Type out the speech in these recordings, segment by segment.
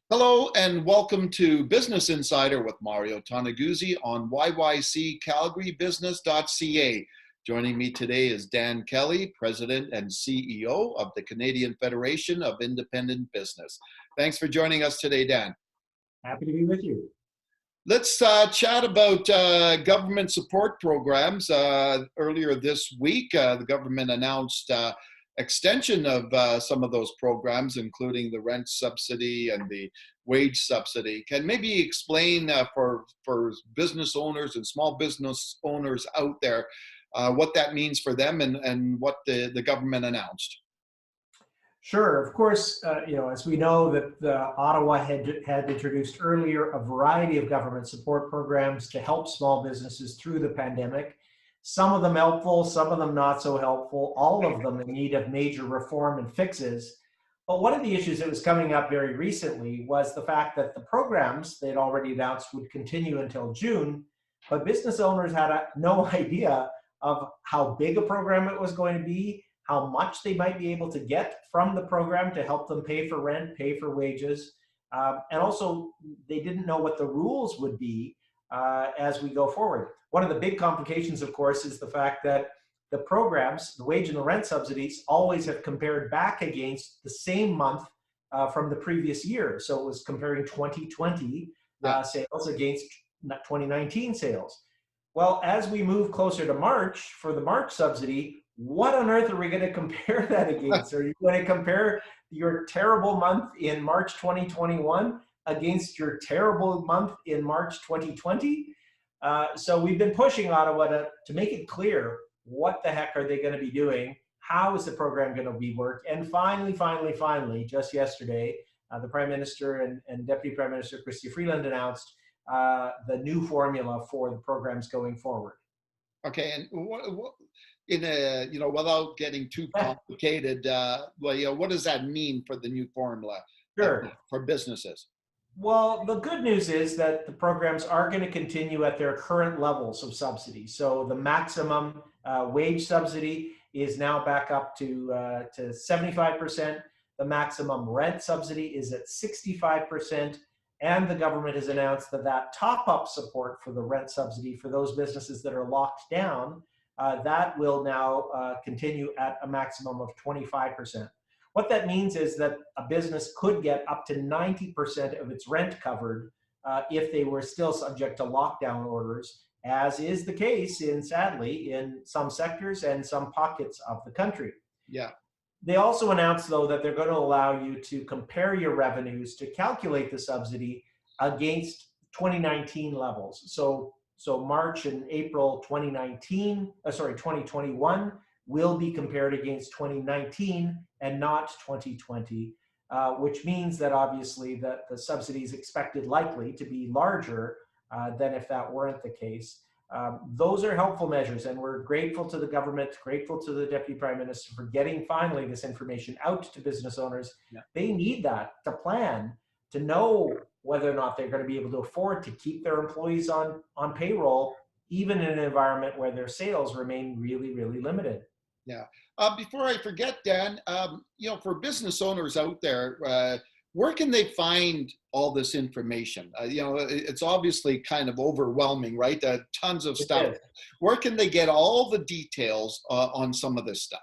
Hello and welcome to Business Insider with Mario Toneguzzi on yyccalgarybusiness.ca. Joining me today is Dan Kelly, President and CEO of the Canadian Federation of Independent Business. Thanks for joining us today, Dan. Happy to be with you. Let's chat about government support programs. Earlier this week, the government announced extension of some of those programs, including the rent subsidy and the wage subsidy. Can maybe explain for business owners and small business owners out there what that means for them and what the government announced? Sure. Of course, as we know that Ottawa had introduced earlier a variety of government support programs to help small businesses through the pandemic. Some of them helpful, some of them not so helpful, all of them in need of major reform and fixes. But one of the issues that was coming up very recently was the fact that the programs they'd already announced would continue until June, but business owners had no idea of how big a program it was going to be, how much they might be able to get from the program to help them pay for rent, pay for wages. And also, they didn't know what the rules would be as we go forward. One of the big complications, of course, is the fact that the programs, the wage and the rent subsidies, always have compared back against the same month from the previous year. So it was comparing 2020 sales against 2019 sales. Well, as we move closer to March, for the March subsidy, what on earth are we going to compare that against? Are you going to compare your terrible month in March 2021 against your terrible month in March 2020? So we've been pushing Ottawa to make it clear what the heck are they going to be doing? How is the program going to be worked? And finally, just yesterday, the Prime Minister and Deputy Prime Minister Chrystia Freeland announced the new formula for the programs going forward. Okay, and without getting too complicated, what does that mean for the new formula for businesses? Well, the good news is that the programs are going to continue at their current levels of subsidy. So the maximum wage subsidy is now back up to 75%. The maximum rent subsidy is at 65%. And the government has announced that top-up support for the rent subsidy for those businesses that are locked down, that will now continue at a maximum of 25%. What that means is that a business could get up to 90% of its rent covered if they were still subject to lockdown orders, as is the case, sadly, in some sectors and some pockets of the country. Yeah. They also announced, though, that they're going to allow you to compare your revenues to calculate the subsidy against 2019 levels. So March and April 2021 will be compared against 2019 and not 2020, which means that obviously that the subsidy is expected likely to be larger than if that weren't the case. Those are helpful measures, and we're grateful to the government, grateful to the Deputy Prime Minister for getting finally this information out to business owners. Yeah. They need that to plan, to know whether or not they're going to be able to afford to keep their employees on payroll, even in an environment where their sales remain really, really limited. Yeah. Before I forget, Dan, for business owners out there, where can they find all this information? It's obviously kind of overwhelming, right? Tons of stuff. Where can they get all the details on some of this stuff?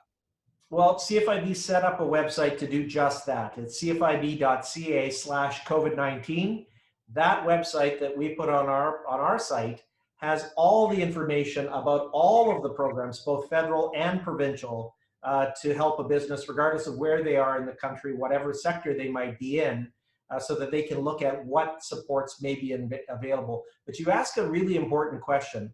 Well, CFIB set up a website to do just that. It's cfib.ca/COVID-19. That website that we put on our site has all the information about all of the programs, both federal and provincial, to help a business, regardless of where they are in the country, whatever sector they might be in, so that they can look at what supports may be available. But you ask a really important question.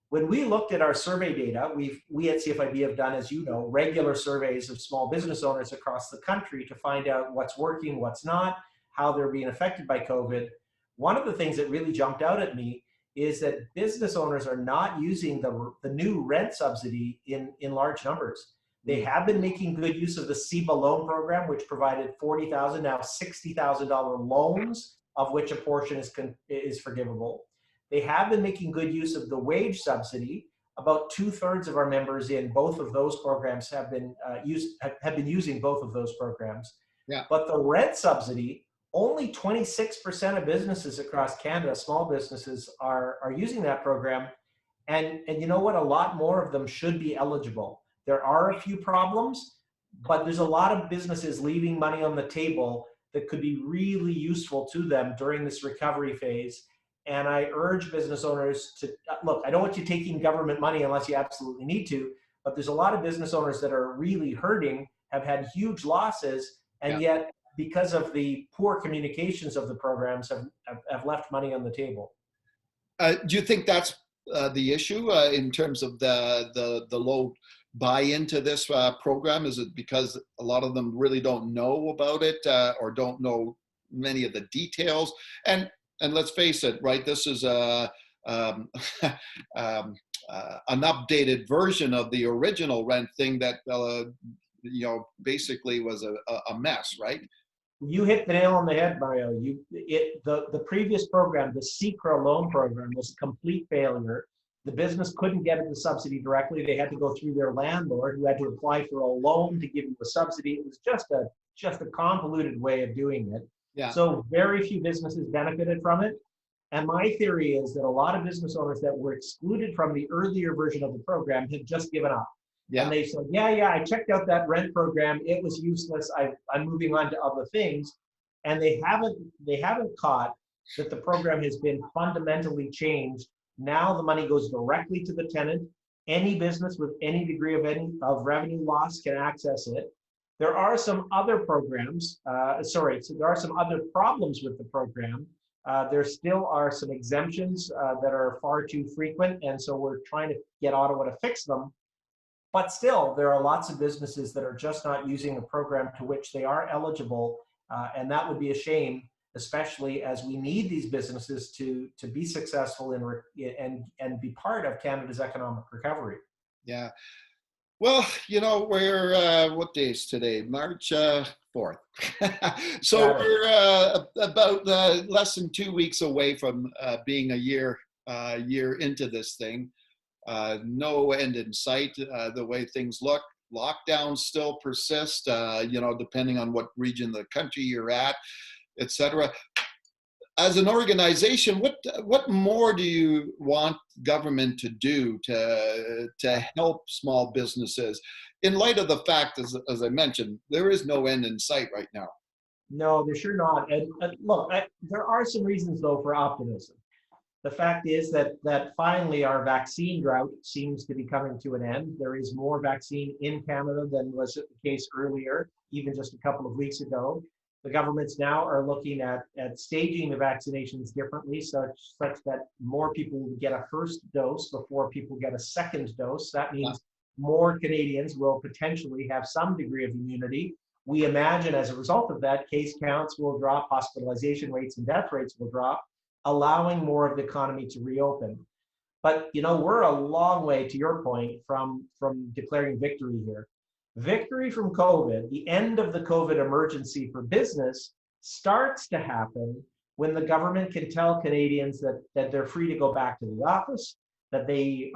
When we looked at our survey data, we at CFIB have done, as you know, regular surveys of small business owners across the country to find out what's working, what's not, how they're being affected by COVID. One of the things that really jumped out at me is that business owners are not using the new rent subsidy in large numbers. They have been making good use of the CEBA loan program, which provided $40,000, now $60,000 loans, of which a portion is forgivable. They have been making good use of the wage subsidy. About 2/3 of our members in both of those programs have been using both of those programs. Yeah. But the rent subsidy, only 26% of businesses across Canada, small businesses, are using that program. And you know what? A lot more of them should be eligible. There are a few problems, but there's a lot of businesses leaving money on the table that could be really useful to them during this recovery phase. And I urge business owners to look, I don't want you taking government money unless you absolutely need to, but there's a lot of business owners that are really hurting, have had huge losses, and Yeah. yet because of the poor communications of the programs have left money on the table. Do you think that's the issue in terms of the low buy-in to this program? Is it because a lot of them really don't know about it or don't know many of the details? And let's face it, right? This is um, an updated version of the original rent thing that basically was a mess, right? You hit the nail on the head, Mario. The previous program, the SECRA loan program, was a complete failure. The business couldn't get the subsidy directly. They had to go through their landlord, who had to apply for a loan to give you a subsidy. It was just a convoluted way of doing it. Yeah. So very few businesses benefited from it. And my theory is that a lot of business owners that were excluded from the earlier version of the program have just given up. Yeah. And they said, yeah, I checked out that rent program. It was useless. I'm moving on to other things. And they haven't caught that the program has been fundamentally changed. Now the money goes directly to the tenant. Any business with any degree of revenue loss can access it. There are some other programs, so there are some other problems with the program. There still are some exemptions that are far too frequent. And so we're trying to get Ottawa to fix them. But still, there are lots of businesses that are just not using a program to which they are eligible, and that would be a shame, especially as we need these businesses to be successful and be part of Canada's economic recovery. Yeah. Well, we're what day is today? March 4th. So we're about less than 2 weeks away from being a year into this thing. No end in sight, the way things look. Lockdowns still persist, depending on what region of the country you're at, etc. As an organization, what more do you want government to do to help small businesses in light of the fact, as I mentioned, there is no end in sight right now? No, they're sure not. And look, there are some reasons though for optimism. The fact is that finally our vaccine drought seems to be coming to an end. There is more vaccine in Canada than was the case earlier, even just a couple of weeks ago. The governments now are looking at staging the vaccinations differently, such that more people will get a first dose before people get a second dose. That means more Canadians will potentially have some degree of immunity. We imagine as a result of that, case counts will drop, hospitalization rates and death rates will drop, allowing more of the economy to reopen. But we're a long way, to your point, from declaring victory here. Victory from COVID, the end of the COVID emergency for business, starts to happen when the government can tell Canadians that they're free to go back to the office, that they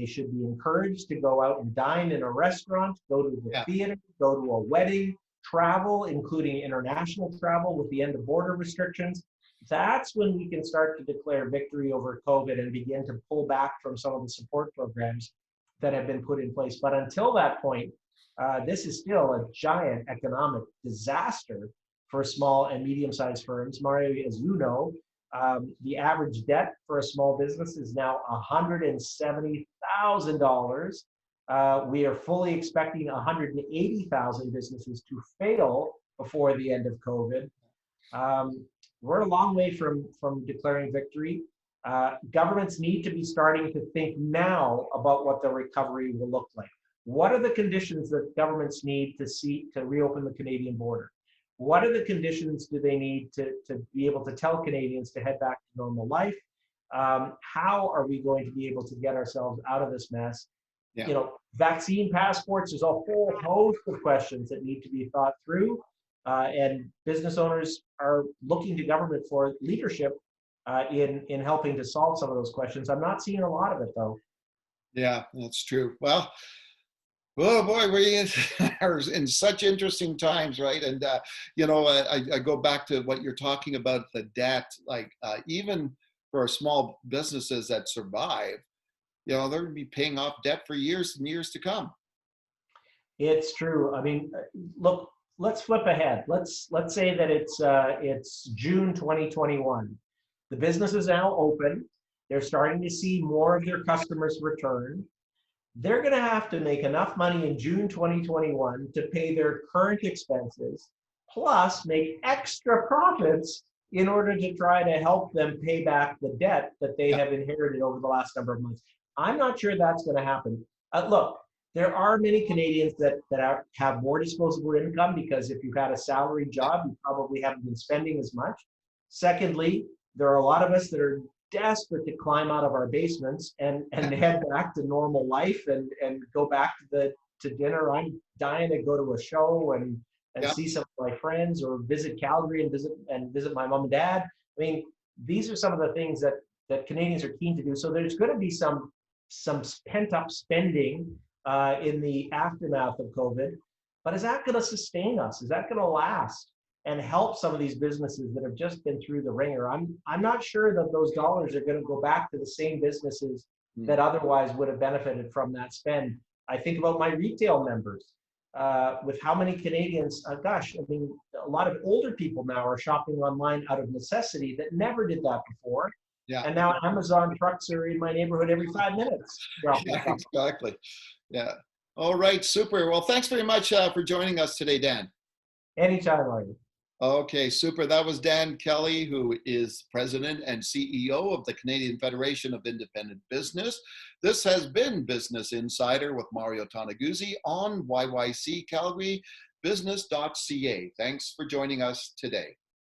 should be encouraged to go out and dine in a restaurant, go to the theater, go to a wedding, travel, including international travel with the end of border restrictions. That's when we can start to declare victory over COVID and begin to pull back from some of the support programs that have been put in place. But until that point, this is still a giant economic disaster for small and medium-sized firms. Mario, as you know, the average debt for a small business is now $170,000. We are fully expecting 180,000 businesses to fail before the end of COVID. We're a long way from declaring victory. Governments need to be starting to think now about what the recovery will look like. What are the conditions that governments need to see to reopen the Canadian border? What are the conditions do they need to be able to tell Canadians to head back to normal life? How are we going to be able to get ourselves out of this mess? Yeah. Vaccine passports, there's a whole host of questions that need to be thought through. And business owners are looking to government for leadership in helping to solve some of those questions. I'm not seeing a lot of it, though. Yeah, that's true. Well, Oh boy, we are in such interesting times, right? And I go back to what you're talking about, the debt. Like even for small businesses that survive, they're going to be paying off debt for years and years to come. It's true. I mean, look, let's flip ahead. Let's say that it's June 2021. The business is now open. They're starting to see more of their customers return. They're going to have to make enough money in June 2021 to pay their current expenses, plus make extra profits in order to try to help them pay back the debt that they Yeah, have inherited over the last number of months. I'm not sure that's going to happen. Look, there are many Canadians that have more disposable income because if you've had a salary yeah, job, you probably haven't been spending as much. Secondly, there are a lot of us that are desperate to climb out of our basements and head back to normal life and go back to dinner. I'm dying to go to a show and yeah. see some of my friends or visit Calgary and visit my mom and dad. I mean, these are some of the things that Canadians are keen to do. So there's going to be some pent up spending in the aftermath of COVID. But is that going to sustain us? Is that going to last and help some of these businesses that have just been through the ringer? I'm not sure that those dollars are going to go back to the same businesses Mm. that otherwise would have benefited from that spend. I think about my retail members. With how many Canadians, gosh, I mean, a lot of older people now are shopping online out of necessity that never did that before. Yeah, And now Amazon trucks are in my neighborhood every 5 minutes dropping yeah, stuff. exactly. Yeah. All right, super. Well, thanks very much for joining us today, Dan. Anytime, Larry. Okay, super. That was Dan Kelly, who is President and CEO of the Canadian Federation of Independent Business. This has been Business Insider with Mario Toneguzzi on YYC Calgary Business.ca. Thanks for joining us today.